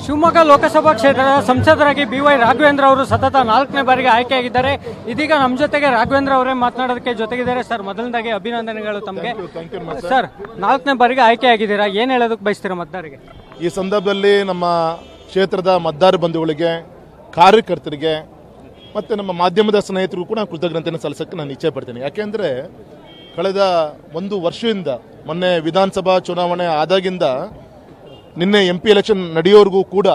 ಶಿವಮೊಗ್ಗ ಲೋಕಸಭಾ ಕ್ಷೇತ್ರದ ಸಂಸದರಾಗಿ BY ರಾಘವೇಂದ್ರ ಅವರು ಸತತ 4ನೇ ಬಾರಿಗೆ ಆಯ್ಕೆಯಾಗಿದ್ದಾರೆ. ಇದೀಗ ನಮ್ಮ ಜೊತೆಗೆ ರಾಘವೇಂದ್ರ ಅವರೇ ಮಾತನಾಡೋದಕ್ಕೆ ಜೊತೆಗಿದ್ದಾರೆ. ಸರ್, ಮೊದಲನೇದಾಗಿ ಅಭಿನಂದನೆಗಳು ತಮಗೆ. ಸರ್, 4ನೇ ಬಾರಿಗೆ ಆಯ್ಕೆಯಾಗಿದ್ದೀರಾ, ಏನು ಹೇಳೋದಕ್ಕೆ ಬಯಸ್ತೀರಾ ಮತದಾರರಿಗೆ? ಈ ಸಂದರ್ಭದಲ್ಲಿ ನಮ್ಮ ಕ್ಷೇತ್ರದ ಮತದಾರ ಬಂಧುಗಳಿಗೆ, ಕಾರ್ಯಕರ್ತರಿಗೆ ಮತ್ತು ನಮ್ಮ ಮಾಧ್ಯಮದ ಸ್ನೇಹಿತರು ಕೂಡ ಕೃತಜ್ಞತೆಯನ್ನು ಸಲ್ಲಿಸೋಕ್ಕೆ ನಾನು ಇಚ್ಛೆ ಪಡ್ತೀನಿ. ಯಾಕೆಂದರೆ ಕಳೆದ ಒಂದು ವರ್ಷದಿಂದ, ಮೊನ್ನೆ ವಿಧಾನಸಭಾ ಚುನಾವಣೆ ಆದಾಗಿಂದ ನಿನ್ನೆ MP ಎಲೆಕ್ಷನ್ ನಡೆಯೋರಿಗೂ ಕೂಡ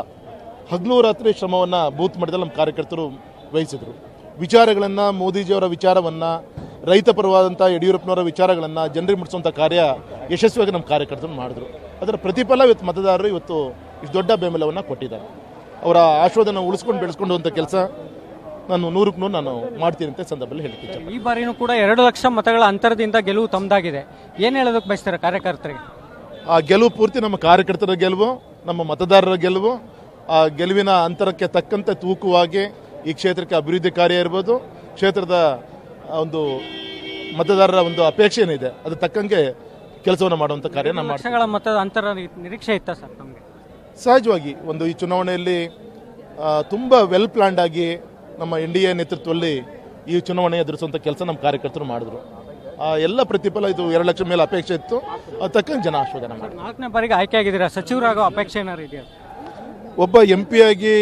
ಹಗಲು ರಾತ್ರಿ ಶ್ರಮವನ್ನು ಬೂತ್ ಮಟ್ಟದಲ್ಲಿ ನಮ್ಮ ಕಾರ್ಯಕರ್ತರು ವಹಿಸಿದರು. ವಿಚಾರಗಳನ್ನು, ಮೋದಿಜಿಯವರ ವಿಚಾರವನ್ನು, ರೈತ ಪರವಾದಂಥ ಯಡಿಯೂರಪ್ಪನವರ ವಿಚಾರಗಳನ್ನು ಜನರಿಗೆ ಮುಟ್ಟಿಸುವಂಥ ಕಾರ್ಯ ಯಶಸ್ವಿಯಾಗಿ ನಮ್ಮ ಕಾರ್ಯಕರ್ತರು ಮಾಡಿದ್ರು. ಅದರ ಪ್ರತಿಫಲ ಇವತ್ತು ಮತದಾರರು ಇವತ್ತು ಇಷ್ಟು ದೊಡ್ಡ ಬೆಂಬಲವನ್ನು ಕೊಟ್ಟಿದ್ದಾರೆ. ಅವರ ಆಶೀರ್ವಾದನ ಉಳಿಸ್ಕೊಂಡು ಬೆಳೆಸ್ಕೊಂಡುವಂಥ ಕೆಲಸ ನಾನು 100ಕ್ಕೆ 100 ನಾನು ಮಾಡ್ತೀನಿ ಅಂತ ಸಂದರ್ಭದಲ್ಲಿ ಹೇಳ್ತೀನಿ. ಈ ಬಾರಿನೂ ಕೂಡ 2 ಲಕ್ಷ ಮತಗಳ ಅಂತರದಿಂದ ಗೆಲುವು ತಮ್ಮದಾಗಿದೆ. ಏನು ಹೇಳೋದಕ್ಕೆ ಬಯಸ್ತಾರೆ ಕಾರ್ಯಕರ್ತರಿಗೆ? ಆ ಗೆಲುವು ಪೂರ್ತಿ ನಮ್ಮ ಕಾರ್ಯಕರ್ತರ ಗೆಲುವು, ನಮ್ಮ ಮತದಾರರ ಗೆಲುವು. ಆ ಗೆಲುವಿನ ಅಂತರಕ್ಕೆ ತಕ್ಕಂತೆ ತೂಕವಾಗಿ ಈ ಕ್ಷೇತ್ರಕ್ಕೆ ಅಭಿವೃದ್ಧಿ ಕಾರ್ಯ ಇರ್ಬೋದು, ಕ್ಷೇತ್ರದ ಒಂದು ಮತದಾರರ ಒಂದು ಅಪೇಕ್ಷೆ ಏನಿದೆ ಅದು ತಕ್ಕಂಗೆ ಕೆಲಸವನ್ನು ಮಾಡುವಂಥ ಕಾರ್ಯ ನಮ್ಮ ಲಕ್ಷಗಳ ಮತದ ಅಂತರ ನಿರೀಕ್ಷೆ ಇತ್ತ ಸರ್ ನಮಗೆ? ಸಹಜವಾಗಿ ಒಂದು ಈ ಚುನಾವಣೆಯಲ್ಲಿ ತುಂಬ ವೆಲ್ ಪ್ಲಾನ್ಡ್ ಆಗಿ ನಮ್ಮ NDA ನೇತೃತ್ವದಲ್ಲಿ ಈ ಚುನಾವಣೆ ಎದುರಿಸುವಂಥ ಕೆಲಸ ನಮ್ಮ ಕಾರ್ಯಕರ್ತರು ಮಾಡಿದ್ರು. ಎಲ್ಲ ಪ್ರತಿಫಲ ಇದು 2 ಲಕ್ಷ ಮೇಲೆ ಅಪೇಕ್ಷೆ ಇತ್ತು, ಅದು ತಕ್ಕಂಗೆ ಜನ ಆಶೀರ್ವಾದ ಮಾಡಿದ್ರು. 4ನೇ ಬಾರಿಗೆ ಆಯ್ಕೆ ಆಗಿದ್ದೀರಾ, ಸಚಿವರಾಗೋ ಅಪೇಕ್ಷೆ ಏನಾರು ಇದೆಯಾ? ಒಬ್ಬ MP ಆಗಿ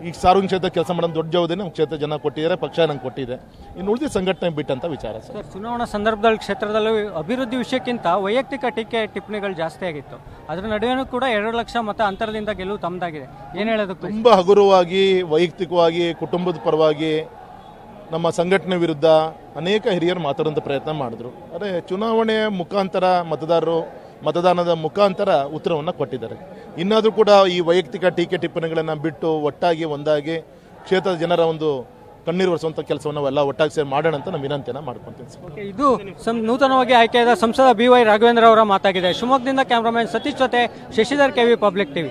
ಈ ಸಾರ್ವಜನಿಕ ಕ್ಷೇತ್ರ ಕೆಲಸ ಮಾಡೋದು ದೊಡ್ಡ ಜವಾಬ್ದಾರಿ ನಮ್ಮ ಕ್ಷೇತ್ರ ಜನ ಕೊಟ್ಟಿದ್ದಾರೆ, ಪಕ್ಷ ನಂಗೆ ಕೊಟ್ಟಿದೆ. ಇನ್ನು ಉಳಿದ ಸಂಘಟನೆ ಬಿಟ್ಟಂತ ವಿಚಾರ ಸರ್. ಚುನಾವಣಾ ಸಂದರ್ಭದಲ್ಲಿ ಕ್ಷೇತ್ರದಲ್ಲಿ ಅಭಿವೃದ್ಧಿ ವಿಷಯಕ್ಕಿಂತ ವೈಯಕ್ತಿಕ ಟೀಕೆ ಟಿಪ್ಪಣಿಗಳು ಜಾಸ್ತಿ ಆಗಿತ್ತು. ಅದರ ನಡುವೆನೂ ಕೂಡ 2 ಲಕ್ಷ ಮತ ಅಂತರದಿಂದ ಗೆಲುವು ತಮ್ಮದಾಗಿದೆ. ಏನು ಹೇಳೋದಕ್ಕೆ? ತುಂಬ ಹಗುರವಾಗಿ, ವೈಯಕ್ತಿಕವಾಗಿ, ಕುಟುಂಬದ ಪರವಾಗಿ ನಮ್ಮ ಸಂಘಟನೆ ವಿರುದ್ಧ ಅನೇಕ ಹಿರಿಯರು ಮಾತಾಡುವಂಥ ಪ್ರಯತ್ನ ಮಾಡಿದ್ರು. ಆದರೆ ಚುನಾವಣೆಯ ಮುಖಾಂತರ ಮತದಾರರು ಮತದಾನದ ಮುಖಾಂತರ ಉತ್ತರವನ್ನು ಕೊಟ್ಟಿದ್ದಾರೆ. ಇನ್ನಾದರೂ ಕೂಡ ಈ ವೈಯಕ್ತಿಕ ಟೀಕೆ ಟಿಪ್ಪಣಿಗಳನ್ನು ಬಿಟ್ಟು ಒಟ್ಟಾಗಿ ಒಂದಾಗಿ ಕ್ಷೇತ್ರದ ಜನರ ಒಂದು ಕಣ್ಣೀರು ಒರೆಸುವಂಥ ಕೆಲಸವನ್ನು ನಾವೆಲ್ಲ ಒಟ್ಟಾಗಿ ಸೇರಿ ಮಾಡೋಣ ಅಂತ ನಾನು ವಿನಂತಿಯನ್ನು ಮಾಡ್ಕೊತೀನಿ. ಇದು ನೂತನವಾಗಿ ಆಯ್ಕೆಯಾದ ಸಂಸದ BY ರಾಘವೇಂದ್ರ ಅವರ ಮಾತಾಗಿದೆ. ಶಿವಮೊಗ್ಗದಿಂದ ಕ್ಯಾಮ್ರಾಮನ್ ಸತೀಶ್ ಜೊತೆ ಶಶಿಧರ್ KV ಪಬ್ಲಿಕ್ TV.